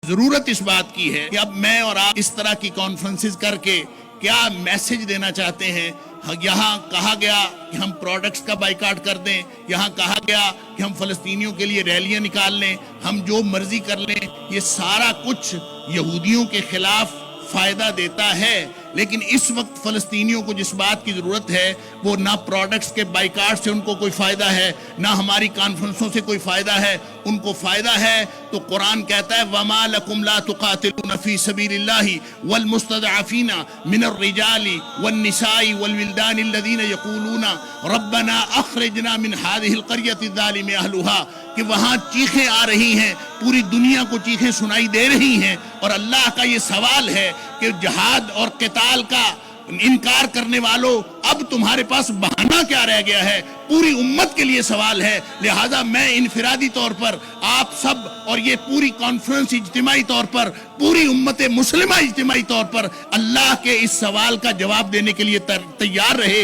ضرورت اس بات کی ہے کہ اب میں اور آپ اس طرح کی کانفرنسز کر کے کیا میسج دینا چاہتے ہیں۔ یہاں کہا گیا کہ ہم پروڈکٹس کا بائیکاٹ کر دیں، یہاں کہا گیا کہ ہم فلسطینیوں کے لیے ریلیاں نکال لیں، ہم جو مرضی کر لیں، یہ سارا کچھ یہودیوں کے خلاف فائدہ دیتا ہے۔ لیکن اس وقت فلسطینیوں کو جس بات کی ضرورت ہے وہ نہ پروڈکٹس کے بائیکاٹ سے ان کو کوئی فائدہ ہے، نہ ہماری کانفرنسوں سے کوئی فائدہ ہے۔ ان کو فائدہ ہے تو قرآن کہتا ہے وَمَا لَكُمْ لَا تُقَاتِلُونَ فِي سَبِيلِ اللَّهِ وَالْمُسْتَضْعَفِينَ مِنَ الرِّجَالِ وَالنِّسَاءِ وَالْوِلْدَانِ الَّذِينَ يَقُولُونَ رَبَّنَا أَخْرِجْنَا مِنْ هَذِهِ الْقَرْيَةِ الظَّالِمِ أَهْلُهَا، کہ وہاں چیخیں آ رہی ہیں، پوری دنیا کو چیخیں سنائی دے رہی ہیں، اور اللہ کا یہ سوال ہے کہ جہاد اور قتال کا انکار کرنے والوں اب تمہارے پاس بہانہ کیا رہ گیا ہے؟ پوری امت کے لیے سوال ہے۔ لہذا میں انفرادی طور پر آپ سب اور یہ پوری کانفرنس اجتماعی طور پر پوری امت مسلمہ اجتماعی طور پر اللہ کے اس سوال کا جواب دینے کے لیے تیار رہے۔